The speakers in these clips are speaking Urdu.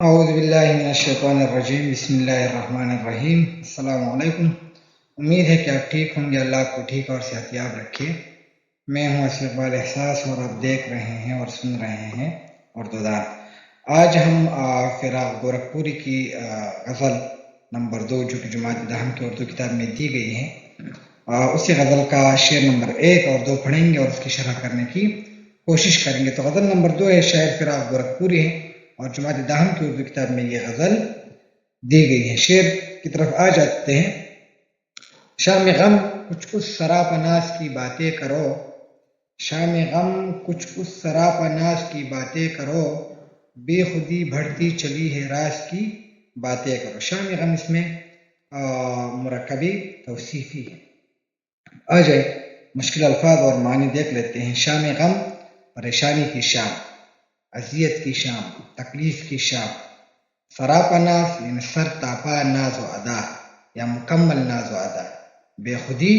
اعوذ باللہ من الشیطان الرجیم بسم اللہ الرحمن الرحیم السلام علیکم۔ امید ہے کہ آپ ٹھیک ہوں گے، اللہ آپ کو ٹھیک اور صحت یاب رکھے۔ میں ہوں اسلم اقبال احساس اور آپ دیکھ رہے ہیں اور سن رہے ہیں اردو دان۔ آج ہم فراق گورکھپوری کی غزل نمبر 2 جو کہ جماعت دہم کی اردو کتاب میں دی گئی ہے، اسی غزل کا شعر نمبر 1 اور 2 پڑھیں گے اور اس کی شرح کرنے کی کوشش کریں گے۔ تو غزل نمبر 2 ہے، شاعر فراق گورکھپوری ہے اور جماعت داہم کی اردو کتاب میں یہ غزل دی گئی ہے۔ شعر کی طرف آ جاتے ہیں۔ شام غم کچھ اس سراپا ناز کی باتیں کرو، شام غم کچھ اس سراپا ناز کی باتیں کرو، بے خودی بڑھتی چلی ہے راز کی باتیں کرو۔ شام غم اس میں مرکبی توصیفی ہے۔ آ جائے مشکل الفاظ اور معنی دیکھ لیتے ہیں۔ شام غم پریشانی کی شام، اذیت کی شام، تکلیف کی شام۔ سراپا ناز یعنی سر تاپا ناز و ادا یا مکمل ناز و ادا۔ بے خودی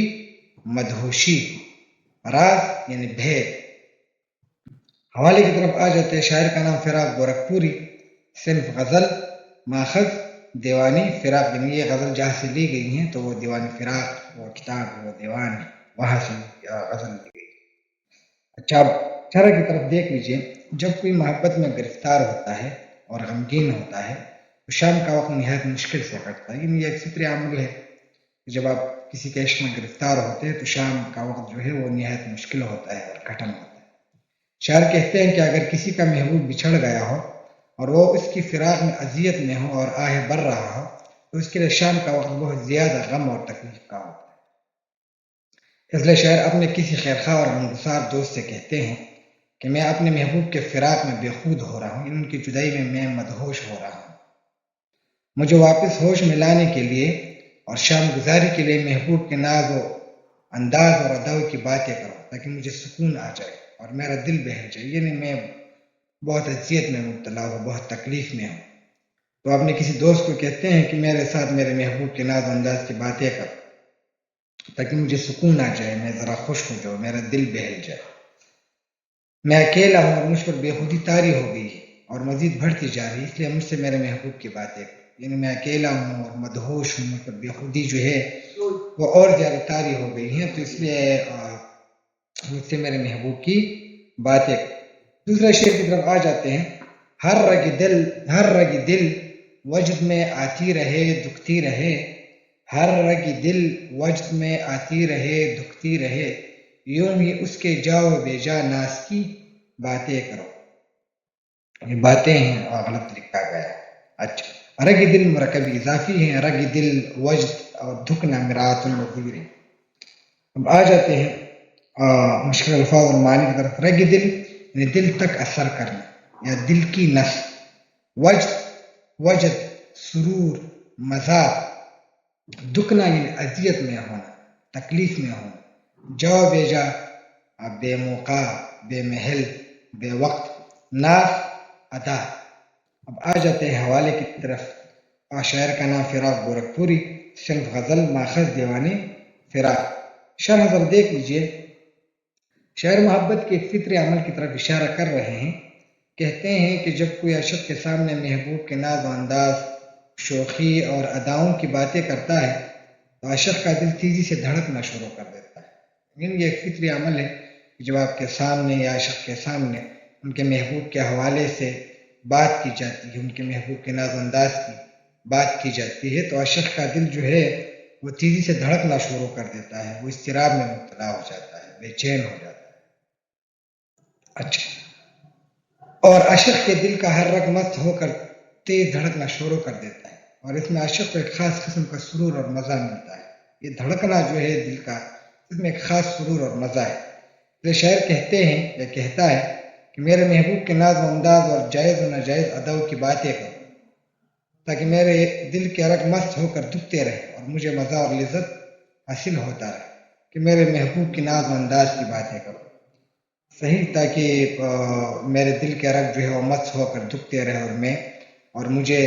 مدہوشی، راز یعنی بھید۔ حوالے کی طرف آ جاتے ہیں۔ شاعر کا نام فراق گورکھپوری، صنف غزل، ماخذ دیوانی فراق، یعنی یہ غزل جہاں سے لی گئی ہیں تو وہ دیوان فراق، وہ کتاب، وہ دیوان ہے، وہاں سے غزل لی گئی۔ اچھا، اب شرح کی طرف دیکھ لیجئے۔ جب کوئی محبت میں گرفتار ہوتا ہے اور غمگین ہوتا ہے تو شام کا وقت نہایت مشکل سے کٹتا ہے۔ یہ ایک فطری عمل ہے، جب آپ کسی کے عشق میں گرفتار ہوتے ہیں تو شام کا وقت جو ہے وہ نہایت مشکل ہوتا ہے اور کٹھن ہوتا ہے۔ شاعر کہتے ہیں کہ اگر کسی کا محبوب بچھڑ گیا ہو اور وہ اس کی فراق میں اذیت میں ہو اور آہ بر رہا ہو تو اس کے لیے شام کا وقت بہت زیادہ غم اور تکلیف کا ہوتا ہے۔ اس لیے شاعر اپنے کسی خیرخواہ اور غمگسار دوست سے کہتے ہیں کہ میں اپنے محبوب کے فراق میں بے خود ہو رہا ہوں، ان کی جدائی میں میں مدہوش ہو رہا ہوں۔ مجھے واپس ہوش میں لانے کے لیے اور شام گزاری کے لیے محبوب کے ناز و انداز اور اداؤں کی باتیں کرو تاکہ مجھے سکون آ جائے اور میرا دل بہل جائے، یعنی میں بہت اذیت میں مبتلا ہوں، بہت تکلیف میں ہوں۔ تو اپنے کسی دوست کو کہتے ہیں کہ میرے ساتھ میرے محبوب کے ناز و انداز کی باتیں کرو تاکہ مجھے سکون آ جائے، میں ذرا خوش ہو جاؤں، میرا دل بہل جائے۔ میں اکیلا ہوں اور مجھ پر بے خودی طاری ہو گئی ہے اور مزید بڑھتی جا رہی ہے، اس لیے مجھ سے میرے محبوب کی باتیں کرو۔ یعنی میں اکیلا ہوں اور مدہوش ہوں، مجھ پر بے خودی جو ہے وہ اور زیادہ طاری ہو گئی ہے، تو اس لیے مجھ سے میرے محبوب کی باتیں کرو۔ دوسرے شعر کی طرف آ جاتے ہیں۔ ہر رگ دل وجد میں آتی رہے دکھتی رہے، ہر رگ دل وجد میں آتی رہے دکھتی رہے، یوں ہی اس کے جاؤ بے جا ناز کی باتیں کرو۔ یہ باتیں ہیں اور غلط لکھا گیا ہے۔ اچھا، رگ دل مرکبی اضافی ہیں، رگ دل وجد اور دھکنا مرات النظیر ہے۔ اب آ جاتے ہیں مشکل الفاظ اور معنی کی طرف۔ رگ دل یعنی دل تک اثر کرنا یا دل کی نس، وجد سرور مزہ، دکنا یعنی اذیت میں ہونا، تکلیف میں ہونا، جا بے جا بے موقع، بے محل، بے وقت، ناز ادا۔ اب آ جاتے ہیں حوالے کی طرف۔ شاعر کا نام فراق گورکھپوری، صنف غزل، ماخذ دیوانی فراق۔ شرح ذرا دیکھ لیجئے۔ شاعر محبت کے ایک فطری عمل کی طرف اشارہ کر رہے ہیں۔ کہتے ہیں کہ جب کوئی عاشق کے سامنے محبوب کے ناز و انداز، شوخی اور اداؤں کی باتیں کرتا ہے تو عاشق کا دل تیزی سے دھڑکنا شروع کر دیتا ہے۔ یہ ایک فطری عمل ہے کہ جب آپ کے سامنے یا عاشق کے سامنے ان کے محبوب کے حوالے سے بات کی جاتی ہے، ان کے محبوب کے ناز و انداز کی بات کی جاتی ہے تو عاشق کا دل جو ہے وہ تیزی سے دھڑکنا شروع کر دیتا ہے، وہ اضطراب میں مبتلا ہو جاتا ہے، بے چین ہو جاتا ہے۔ اچھا، اور عاشق کے دل کا ہر رگ مست ہو کر تیز دھڑکنا شروع کر دیتا ہے اور اس میں عاشق کو ایک خاص قسم کا سرور اور مزہ ملتا ہے۔ یہ دھڑکنا جو ہے دل کا، اس میں ایک خاص سرور اور مزہ ہے۔ یہ شاعر کہتے ہیں یا کہتا ہے کہ میرے محبوب کے ناز و انداز اور جائز و ناجائز اداؤں کی باتیں کرو تاکہ میرے دل کے رگ مست ہو کر دکھتے رہے اور مجھے مزہ اور لذت حاصل ہوتا رہے۔ کہ میرے محبوب کے ناز و انداز کی باتیں کرو، صحیح، تاکہ میرے دل کے رگ جو ہے وہ مست ہو کر دکھتے رہے اور مجھے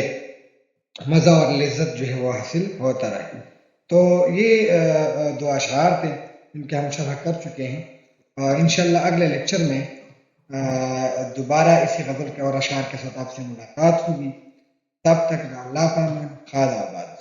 مزہ اور لذت جو ہے وہ حاصل ہوتا رہے۔ تو یہ دو اشعار تھے جن کے ہم شرح کر چکے ہیں، اور انشاءاللہ اگلے لیکچر میں دوبارہ اسی غزل کے اور اشعار کے ساتھ آپ سے ملاقات ہوگی۔ تب تک اللہ پامان خدا آباد.